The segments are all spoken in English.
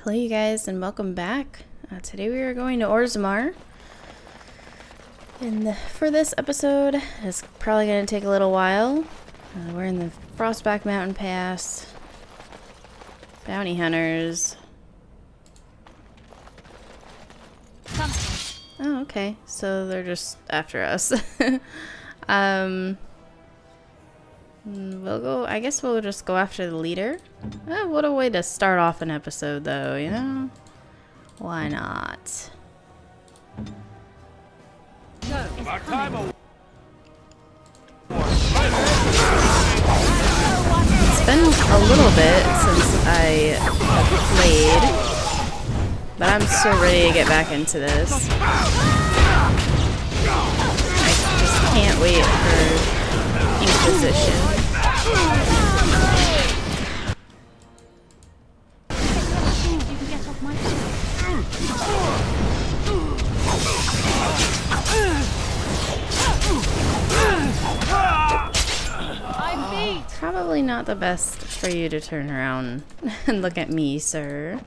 Hello you guys and welcome back. Today we are going to Orzammar. And for this episode, it's probably going to take a little while. We're in the Frostback Mountain Pass. Bounty hunters. Oh, okay. So they're just after us. We'll go, I guess we'll just go after the leader. What a way to start off an episode though, you know? Why not? It's been a little bit since I have played, but I'm so ready to get back into this. I just can't wait for Inquisition. Probably not the best for you to turn around and look at me, sir.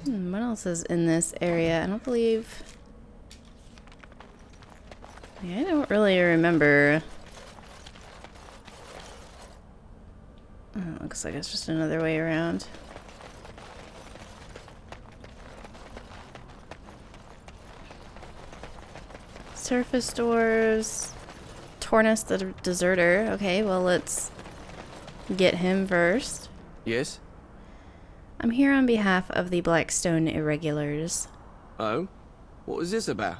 What else is in this area? I don't believe... Yeah, I don't really remember. Oh, looks like it's just another way around. Surface doors. Tornus the deserter. Okay, well let's get him first. Yes? I'm here on behalf of the Blackstone Irregulars. Oh? What was this about?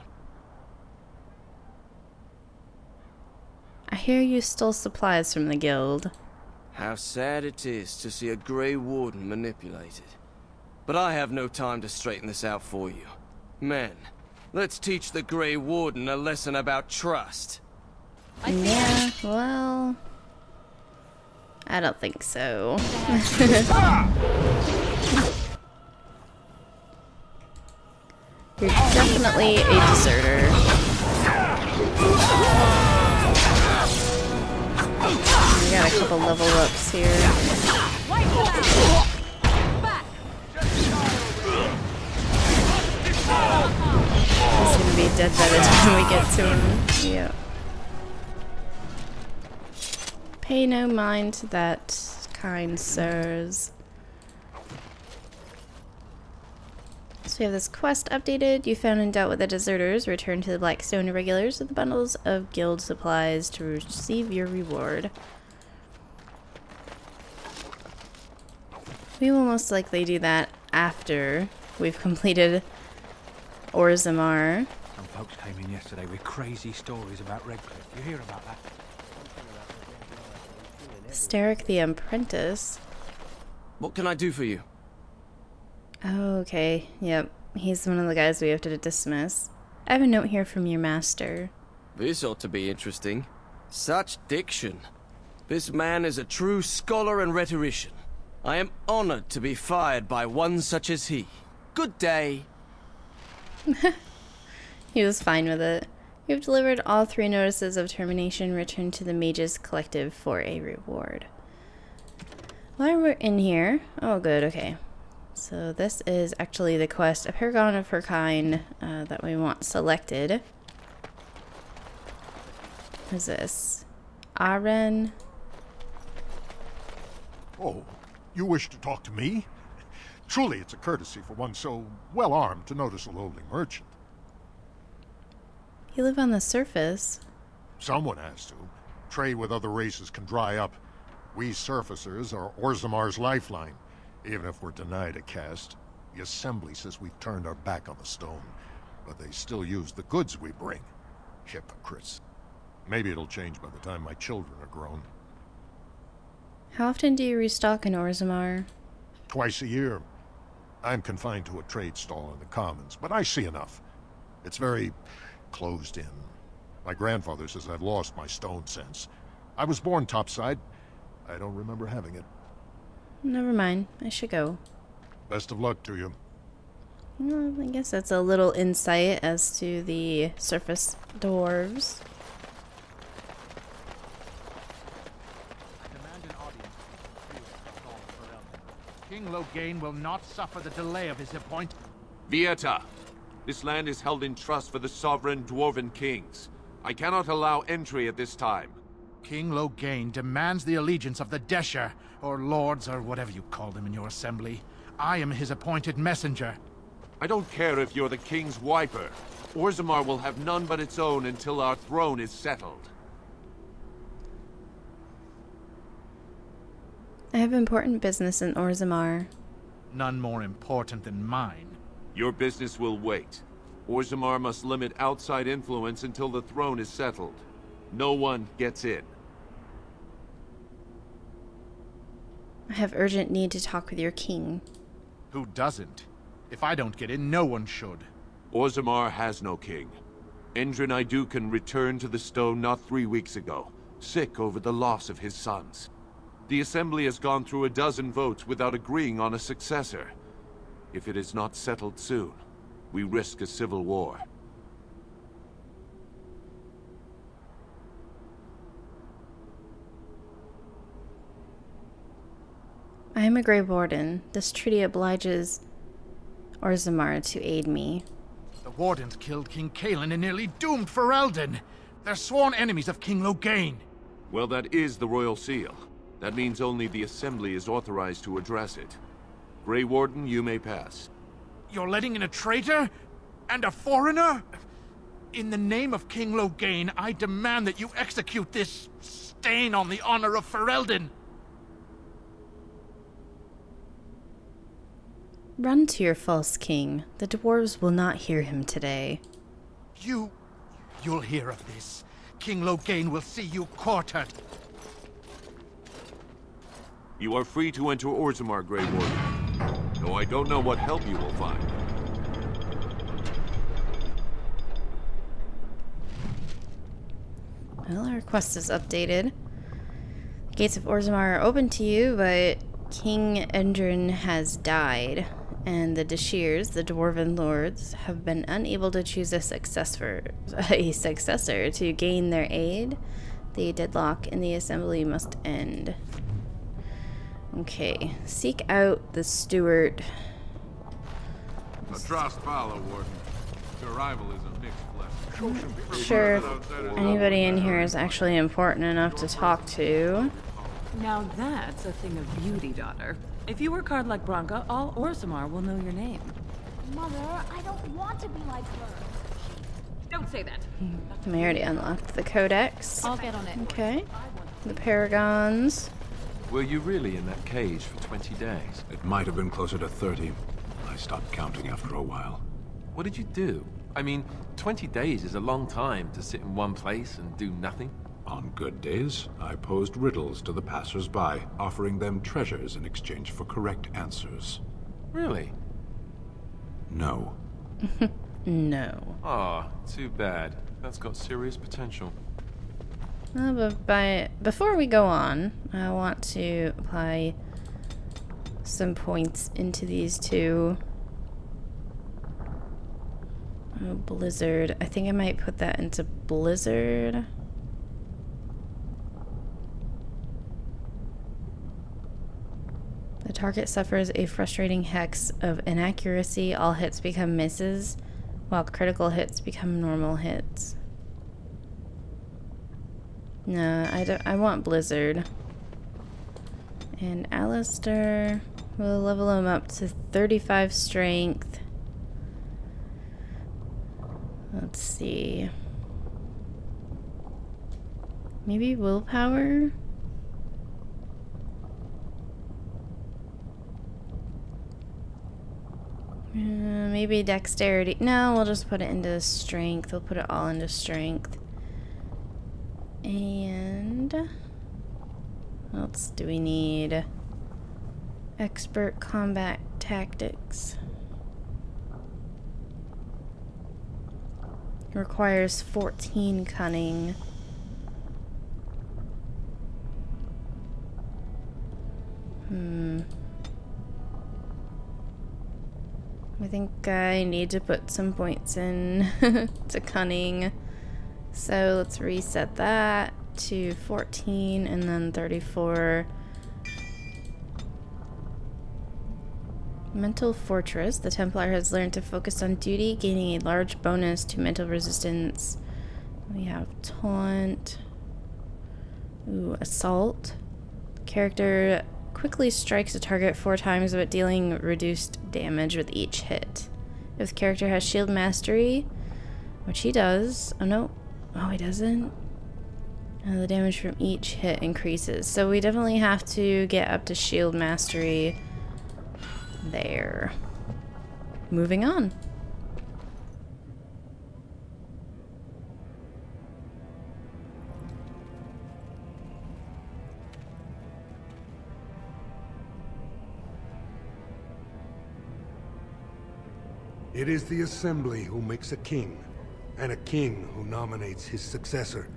I hear you stole supplies from the guild. How sad it is to see a Grey Warden manipulated. But I have no time to straighten this out for you. Men, let's teach the Grey Warden a lesson about trust. Yeah, well... I don't think so. You're definitely a deserter. We got a couple level ups here. He's gonna be dead by the time we get to him. Yeah. Pay no mind to that, kind sirs. So we have this quest updated. You found and dealt with the deserters. Return to the Blackstone Irregulars with the bundles of guild supplies to receive your reward. We will most likely do that after we've completed Orzammar. Some folks came in yesterday with crazy stories about Redcliffe. You hear about that? Steric the Apprentice. What can I do for you? Oh, okay. Yep. He's one of the guys we have to dismiss. I have a note here from your master. This ought to be interesting. Such diction. This man is a true scholar and rhetorician. I am honored to be fired by one such as he. Good day. He was fine with it. You've delivered all 3 notices of termination. Return to the Mages Collective for a reward. While we're in here... Oh, good. Okay. So this is actually the quest, a paragon of her kind, that we want selected. Who's this? Aren. Oh, you wish to talk to me? Truly, it's a courtesy for one so well-armed to notice a lowly merchant. You live on the surface. Someone has to. Trade with other races can dry up. We surfacers are Orzammar's lifeline. Even if we're denied a caste, the Assembly says we've turned our back on the stone, but they still use the goods we bring. Hypocrites. Maybe it'll change by the time my children are grown. How often do you restock in Orzammar? Twice a year. I'm confined to a trade stall in the Commons, but I see enough. It's very closed in. My grandfather says I've lost my stone sense. I was born topside. I don't remember having it. Never mind. I should go. Best of luck to you. Well, I guess that's a little insight as to the surface dwarves. King Loghain will not suffer the delay of his appointment. Vieta, this land is held in trust for the sovereign dwarven kings. I cannot allow entry at this time. King Loghain demands the allegiance of the Desher, or lords, or whatever you call them in your assembly. I am his appointed messenger. I don't care if you're the king's wiper. Orzammar will have none but its own until our throne is settled. I have important business in Orzammar. None more important than mine. Your business will wait. Orzammar must limit outside influence until the throne is settled. No one gets in. I have urgent need to talk with your king. Who doesn't? If I don't get in, no one should. Orzammar has no king. Endrin Idukan returned to the stone not 3 weeks ago, sick over the loss of his sons. The Assembly has gone through a dozen votes without agreeing on a successor. If it is not settled soon, we risk a civil war. I am a Grey Warden. This treaty obliges Orzammar to aid me. The Wardens killed King Cailan and nearly doomed Ferelden. They're sworn enemies of King Loghain. Well, that is the Royal Seal. That means only the Assembly is authorized to address it. Grey Warden, you may pass. You're letting in a traitor? And a foreigner? In the name of King Loghain, I demand that you execute this stain on the honor of Ferelden. Run to your false king. The dwarves will not hear him today. You'll hear of this. King Loghain will see you quartered. You are free to enter Orzammar, Grey Warden. Though I don't know what help you will find. Well, our quest is updated. The gates of Orzammar are open to you, but King Endrin has died, and the Deshirs, the Dwarven Lords, have been unable to choose a successor to gain their aid. The deadlock in the Assembly must end. Okay, seek out the steward. A trust follow, Warden. Your arrival is a mixed blessing. Sure, if anybody in here is actually important enough to talk to. Now that's a thing of beauty, daughter. If you work hard like Branka, all Orzammar will know your name. Mother, I don't want to be like her. Don't say that. I already unlocked the Codex. I'll get on it. Okay. The Paragons. Were you really in that cage for 20 days? It might have been closer to 30. I stopped counting after a while. What did you do? I mean, 20 days is a long time to sit in one place and do nothing. On good days, I posed riddles to the passers-by, offering them treasures in exchange for correct answers. Really? No. No. Ah, too bad. That's got serious potential. But before we go on, I want to apply some points into these two. Oh, Blizzard. I think I might put that into Blizzard. The target suffers a frustrating hex of inaccuracy. All hits become misses, while critical hits become normal hits. No, I want Blizzard. And Alistair, we'll level him up to 35 strength. Let's see. Maybe willpower? Maybe dexterity. No, we'll just put it into strength. We'll put it all into strength. And what else do we need? Expert combat tactics. Requires 14 cunning. I think I need to put some points in to cunning. So let's reset that to 14 and then 34. Mental Fortress. The Templar has learned to focus on duty, gaining a large bonus to mental resistance. We have Taunt. Ooh, Assault. Character quickly strikes a target 4 times, but dealing reduced damage with each hit. If the character has Shield Mastery, which he does. Oh no. Oh, he doesn't. The damage from each hit increases. So we definitely have to get up to Shield Mastery there. Moving on. It is the Assembly who makes a king, and a king who nominates his successor.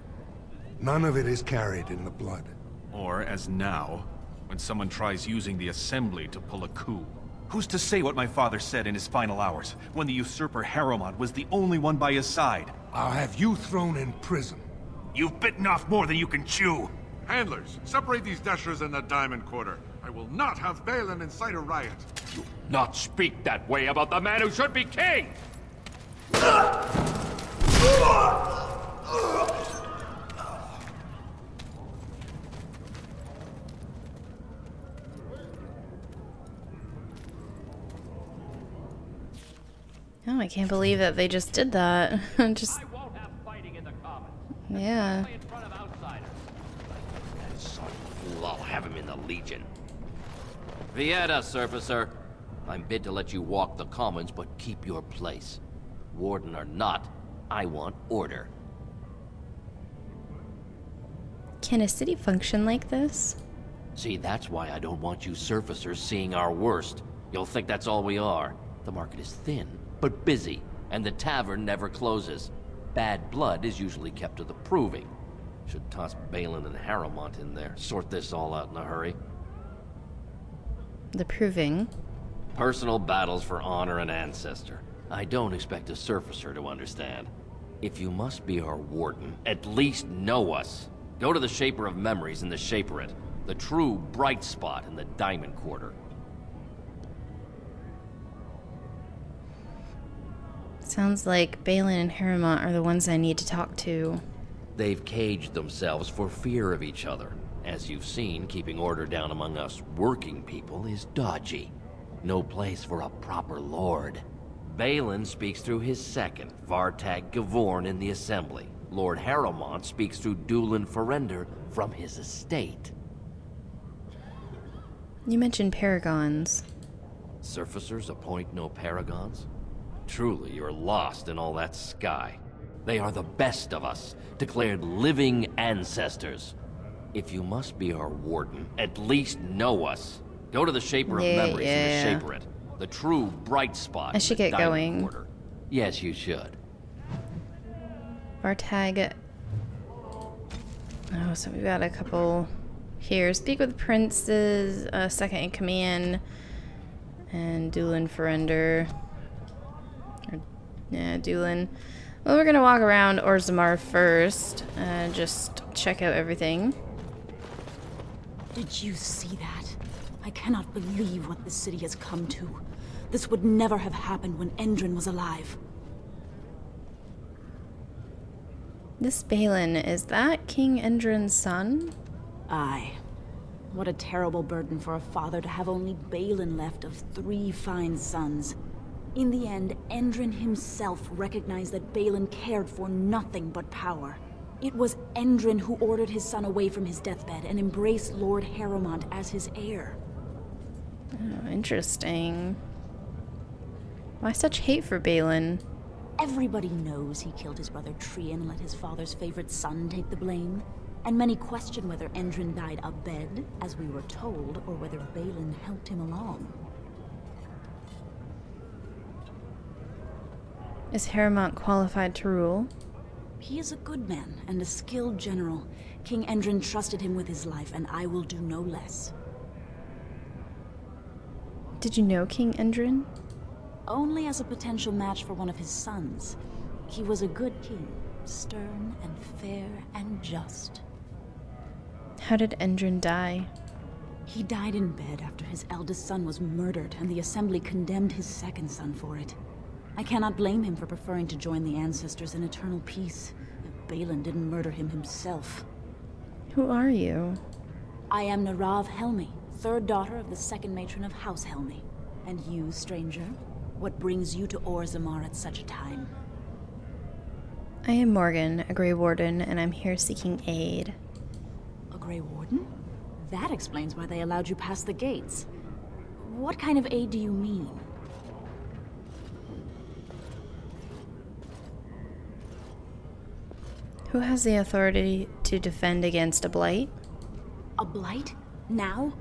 None of it is carried in the blood. Or, as now, when someone tries using the Assembly to pull a coup. Who's to say what my father said in his final hours, when the usurper Harrowmont was the only one by his side? I'll have you thrown in prison. You've bitten off more than you can chew! Handlers, separate these dashers in the Diamond Quarter. I will not have Balin incite a riot. Do not speak that way about the man who should be king! Oh, I can't believe that they just did that. Just... I won't have fighting in the commons. Yeah. In front of outsiders. That son of a fool, I'll have him in the Legion. Thedas, surfacer. I'm bid to let you walk the commons, but keep your place. Warden or not, I want order. Can a city function like this? See, that's why I don't want you surfacers seeing our worst. You'll think that's all we are. The market is thin, but busy, and the tavern never closes. Bad blood is usually kept to the proving. Should toss Balin and Harrowmont in there, sort this all out in a hurry. The proving? Personal battles for honor and ancestor. I don't expect a surfacer to understand. If you must be our warden, at least know us. Go to the Shaper of Memories in the Shaperate, the true bright spot in the Diamond Quarter. Sounds like Balin and Harrowmont are the ones I need to talk to. They've caged themselves for fear of each other. As you've seen, keeping order down among us working people is dodgy. No place for a proper lord. Balin speaks through his second, Vartag Gavorn, in the Assembly. Lord Harrowmont speaks through Dulin Ferelden from his estate. You mentioned paragons. Surfacers appoint no paragons? Truly, you're lost in all that sky. They are the best of us, declared living ancestors. If you must be our warden, at least know us. Go to the Shaper of Memories in the Shaperate, the true bright spot. I should get going. Quarter. Yes, you should. Vartag. Oh, so we've got a couple here. Speak with princes, second in command, and Dulin Ferelden. Yeah, Dulin. Well, we're gonna walk around Orzammar first and just check out everything. Did you see that? I cannot believe what this city has come to. This would never have happened when Endrin was alive. This Balin, is that King Endrin's son? Aye. What a terrible burden for a father to have only Balin left of 3 fine sons. In the end, Endrin himself recognized that Balin cared for nothing but power. It was Endrin who ordered his son away from his deathbed and embraced Lord Harrowmont as his heir. Oh, interesting. Why such hate for Balin? Everybody knows he killed his brother Trian and let his father's favorite son take the blame. And many question whether Endrin died abed, as we were told, or whether Balin helped him along. Is Harrowmont qualified to rule? He is a good man and a skilled general. King Endrin trusted him with his life, and I will do no less. Did you know King Endrin? Only as a potential match for one of his sons. He was a good king, stern and fair and just. How did Endrin die? He died in bed after his eldest son was murdered, and the Assembly condemned his second son for it. I cannot blame him for preferring to join the ancestors in eternal peace. If Balin didn't murder him himself. Who are you? I am Narav Helmi, third daughter of the second matron of House Helmi. And you, stranger? What brings you to Orzammar at such a time? I am Morgan, a Grey Warden, and I'm here seeking aid. A Grey Warden? That explains why they allowed you past the gates. What kind of aid do you mean? Who has the authority to defend against a blight? A blight? Now?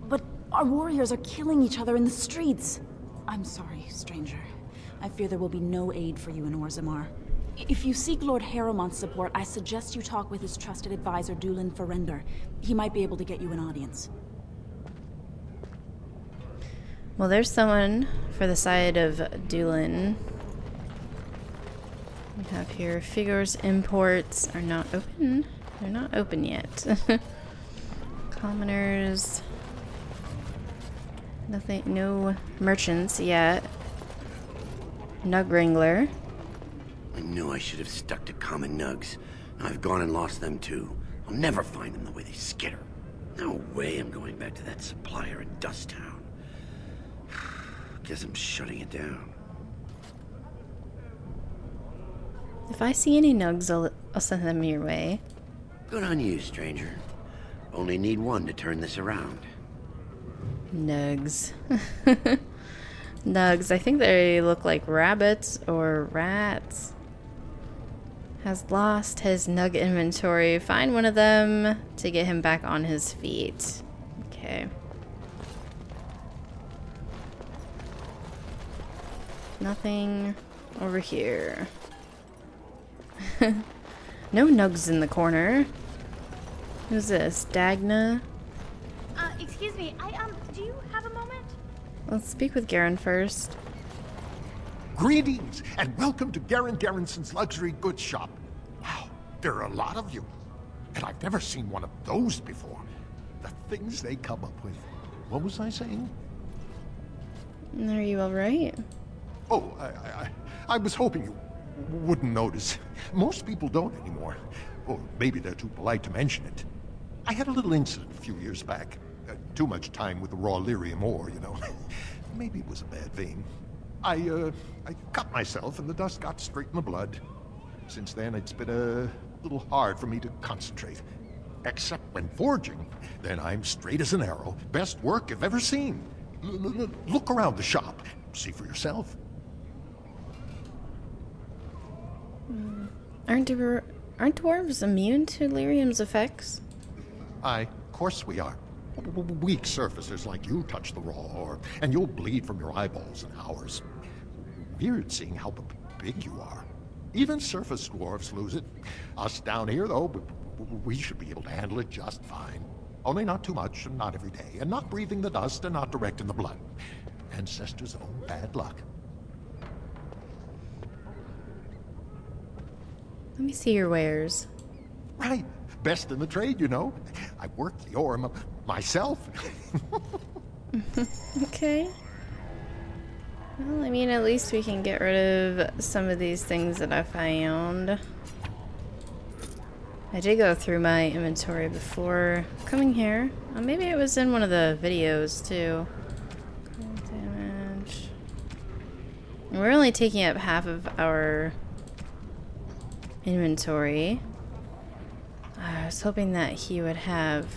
But our warriors are killing each other in the streets. I'm sorry, stranger. I fear there will be no aid for you in Orzammar. If you seek Lord Harrowmont's support, I suggest you talk with his trusted advisor, Dulin Ferelden. He might be able to get you an audience. Well, there's someone for the side of Dulin. We have here figures imports are not open. They're not open yet. Commoners. Nothing, no merchants yet. Nug Wrangler. I knew I should have stuck to common nugs. I've gone and lost them too. I'll never find them the way they skitter. No way I'm going back to that supplier in Dust Town. Guess I'm shutting it down. If I see any nugs, I'll send them your way. Good on you, stranger. Only need one to turn this around. Nugs. Nugs. I think they look like rabbits or rats. Has lost his nug inventory. Find one of them to get him back on his feet. Okay. Nothing over here. No nugs in the corner. Who's this? Dagna? Excuse me, do you have a moment? Let's speak with Garen first. Greetings, and welcome to Garen Garrison's Luxury Goods Shop. Wow, there are a lot of you. And I've never seen one of those before. The things they come up with. What was I saying? Are you alright? Oh, I was hoping you wouldn't notice. Most people don't anymore. Or maybe they're too polite to mention it. I had a little incident a few years back. Too much time with the raw lyrium ore, you know. Maybe it was a bad vein. I cut myself and the dust got straight in the blood. Since then, it's been a little hard for me to concentrate. Except when forging. Then I'm straight as an arrow. Best work I've ever seen. Look around the shop. See for yourself. Aren't dwarves immune to lyrium's effects? Of course we are. Weak surfacers like you touch the raw ore, and you'll bleed from your eyeballs in hours. Weird seeing how big you are. Even surface dwarves lose it. Us down here, though, we should be able to handle it just fine. Only not too much, and not every day, and not breathing the dust, and not direct in the blood. Ancestors' own bad luck. Let me see your wares. Right. Best in the trade, you know. I work the ore myself. Okay. Well, I mean, at least we can get rid of some of these things that I found. I did go through my inventory before coming here. Maybe it was in one of the videos, too. Damage. We're only taking up half of our inventory. I was hoping that he would have...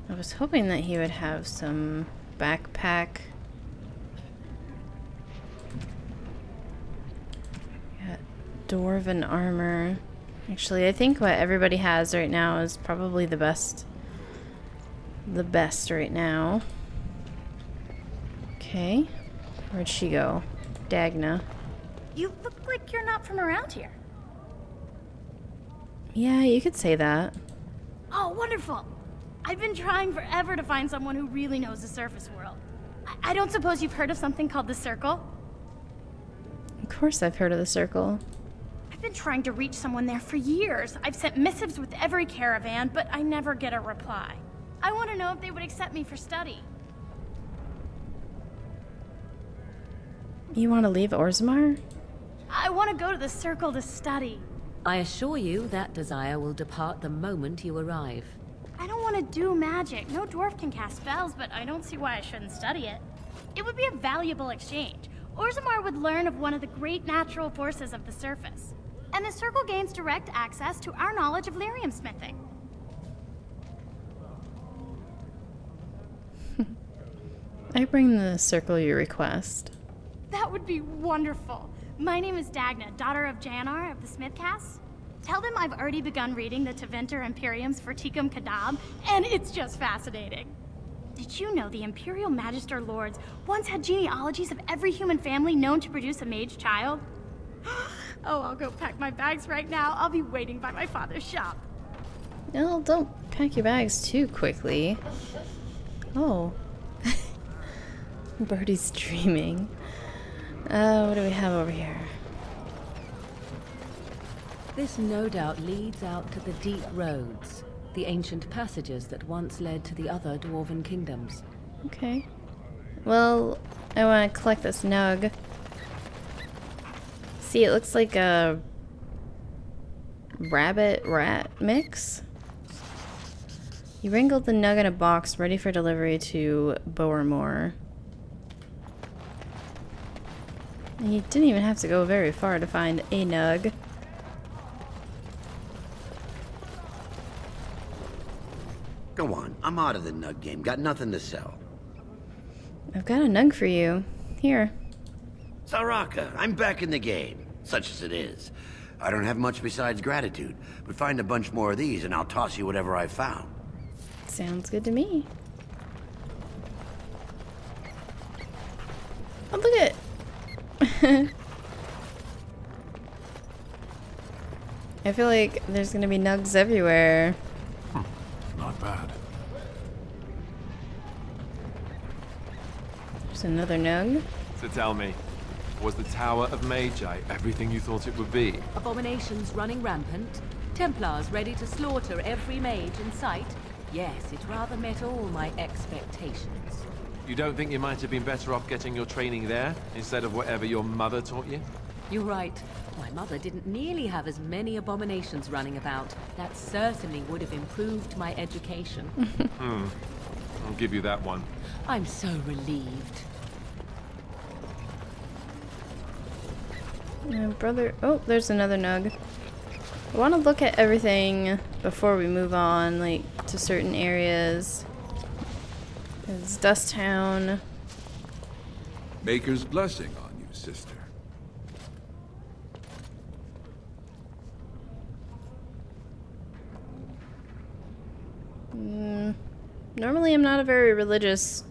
I was hoping that he would have some backpack. Got dwarven armor. Actually, I think what everybody has right now is probably the best. The best right now. Okay. Where'd she go? Dagna. You look like you're not from around here. Yeah, you could say that. Oh, wonderful. I've been trying forever to find someone who really knows the surface world. I don't suppose you've heard of something called the Circle? Of course I've heard of the Circle. I've been trying to reach someone there for years. I've sent missives with every caravan, but I never get a reply. I want to know if they would accept me for study. You want to leave Orzammar? I want to go to the Circle to study. I assure you that desire will depart the moment you arrive. I don't want to do magic. No dwarf can cast spells, but I don't see why I shouldn't study it. It would be a valuable exchange. Orzammar would learn of one of the great natural forces of the surface. And the Circle gains direct access to our knowledge of lyrium smithing. I bring the Circle your request. That would be wonderful. My name is Dagna, daughter of Janar of the Smithcasts. Tell them I've already begun reading the Tevinter Imperiums for Tikum Kadab, and it's just fascinating. Did you know the Imperial Magister Lords once had genealogies of every human family known to produce a mage child? Oh, I'll go pack my bags right now. I'll be waiting by my father's shop. No, don't pack your bags too quickly. Oh. Birdie's dreaming. What do we have over here? This no doubt leads out to the deep roads, the ancient passages that once led to the other dwarven kingdoms. Okay. Well, I want to collect this nug. See, it looks like a rabbit-rat mix. You wrangled the nug in a box ready for delivery to Bowermore. And you didn't even have to go very far to find a nug. Go on, I'm out of the nug game. Got nothing to sell. I've got a nug for you. Here. Saraka, I'm back in the game, such as it is. I don't have much besides gratitude, but find a bunch more of these and I'll toss you whatever I found. Sounds good to me. Oh, look at I feel like there's gonna be nugs everywhere. Not bad. There's another nug. So tell me, was the Tower of Magi everything you thought it would be? Abominations running rampant, Templars ready to slaughter every mage in sight. Yes, it rather met all my expectations. You don't think you might have been better off getting your training there, instead of whatever your mother taught you? You're right. My mother didn't nearly have as many abominations running about. That certainly would have improved my education. I'll give you that one. I'm so relieved. Brother... Oh, there's another nug. I want to look at everything before we move on, like, to certain areas. There's Dust Town. Maker's blessing on you, sister. Normally I'm not a very religious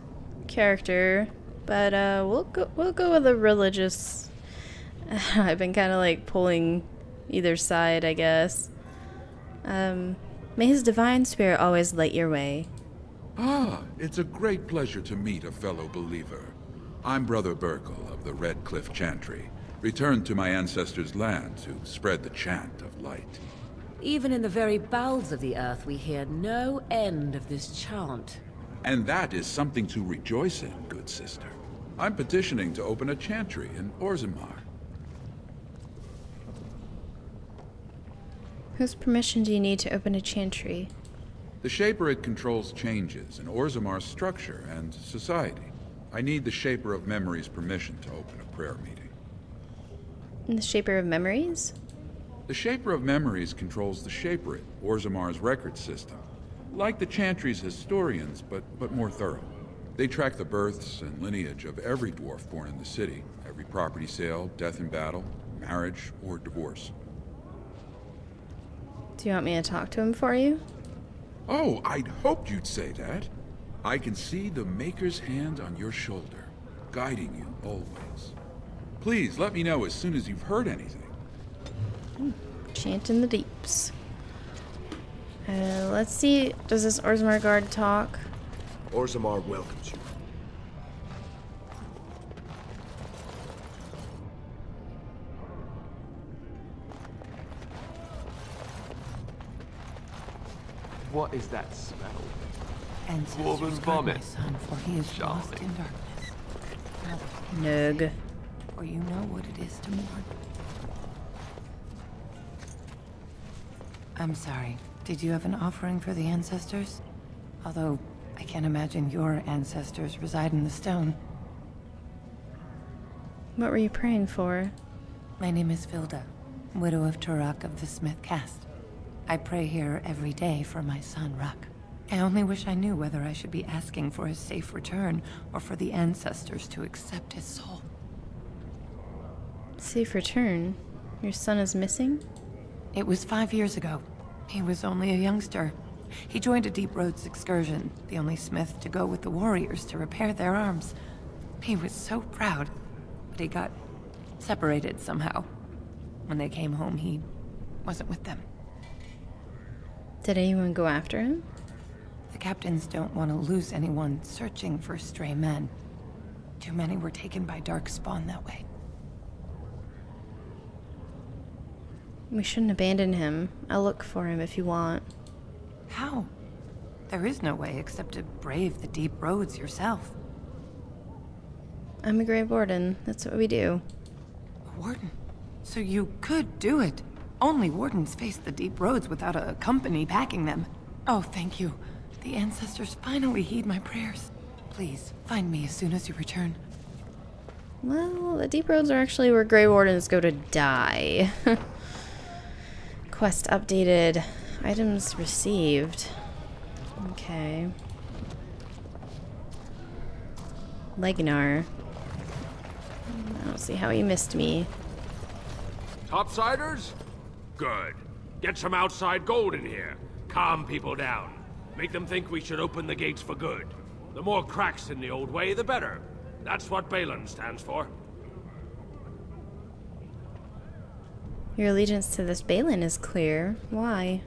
character, but we'll go with a religious. I've been kind of like pulling either side, I guess. May his divine spirit always light your way. Ah, it's a great pleasure to meet a fellow believer. I'm Brother Burkle of the Red Cliff Chantry, returned to my ancestors' land to spread the chant of light. Even in the very bowels of the earth, we hear no end of this chant. And that is something to rejoice in, good sister. I'm petitioning to open a chantry in Orzammar. Whose permission do you need to open a chantry? The Shaperid controls changes in Orzammar's structure and society. I need the Shaper of Memory's permission to open a prayer meeting. The Shaper of Memories? The Shaper of Memories controls the Shaperid, Orzammar's record system. Like the Chantry's historians, but more thorough. They track the births and lineage of every dwarf born in the city, every property sale, death in battle, marriage, or divorce. Do you want me to talk to him for you? Oh, I'd hoped you'd say that. I can see the Maker's hand on your shoulder, guiding you always. Please let me know as soon as you've heard anything. Chant in the deeps. Let's see. Does this Orzammar guard talk? Orzammar welcomes you. What is that smell? Ancestors Woman's guard my vomit. son, for he is lost in darkness. Nug. For you know what it is to mourn. I'm sorry. Did you have an offering for the ancestors? Although, I can't imagine your ancestors reside in the stone. What were you praying for? My name is Vilda, widow of Turok of the Smith caste. I pray here every day for my son, Ruck. I only wish I knew whether I should be asking for his safe return or for the ancestors to accept his soul. Safe return? Your son is missing? It was 5 years ago. He was only a youngster. He joined a Deep Roads excursion, the only smith to go with the warriors to repair their arms. He was so proud, but he got separated somehow. When they came home, he wasn't with them. Did anyone go after him? The captains don't want to lose anyone searching for stray men. Too many were taken by darkspawn that way. We shouldn't abandon him. I'll look for him if you want. How? There is no way except to brave the Deep Roads yourself. I'm a Grey Warden. That's what we do. A warden? So you could do it. Only wardens face the Deep Roads without a company backing them. Oh, thank you. The ancestors finally heed my prayers. Please, find me as soon as you return. Well, the Deep Roads are actually where Grey Wardens go to die. Quest updated. Items received. Okay. Legnar. I don't see how he missed me. Topsiders? Good. Get some outside gold in here. Calm people down. Make them think we should open the gates for good. The more cracks in the old way, the better. That's what Balin stands for. Your allegiance to this Balin is clear. Why?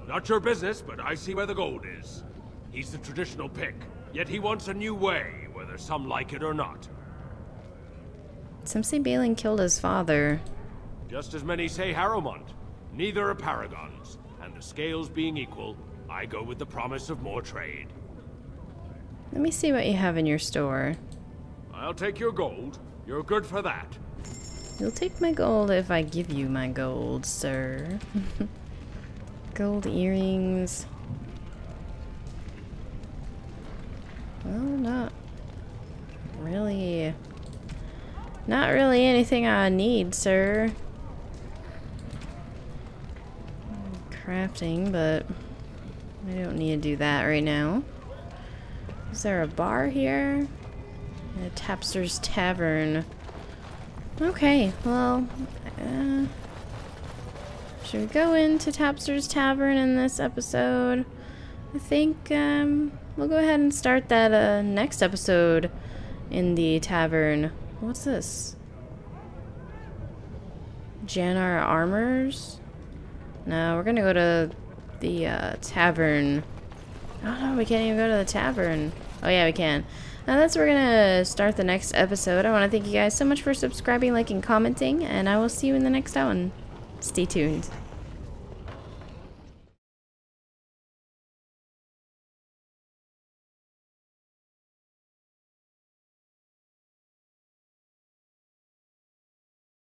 Not your business, but I see where the gold is. He's the traditional pick, yet he wants a new way, whether some like it or not. Some say Balin killed his father. Just as many say Harrowmont. Neither are paragons, and the scales being equal, I go with the promise of more trade. Let me see what you have in your store. I'll take your gold. You're good for that. You'll take my gold if I give you my gold, sir. Gold earrings. Well, not really anything I need, sir. Crafting, but I don't need to do that right now. Is there a bar here? A Tapster's Tavern. Okay, well, should we go into Tapster's Tavern in this episode? I think we'll go ahead and start that next episode in the tavern. What's this? Janar Armors? No, we're gonna go to the tavern. Oh no, we can't even go to the tavern. Oh yeah, we can. Now that's where we're gonna start the next episode. I want to thank you guys so much for subscribing, liking, commenting, and I will see you in the next one. Stay tuned.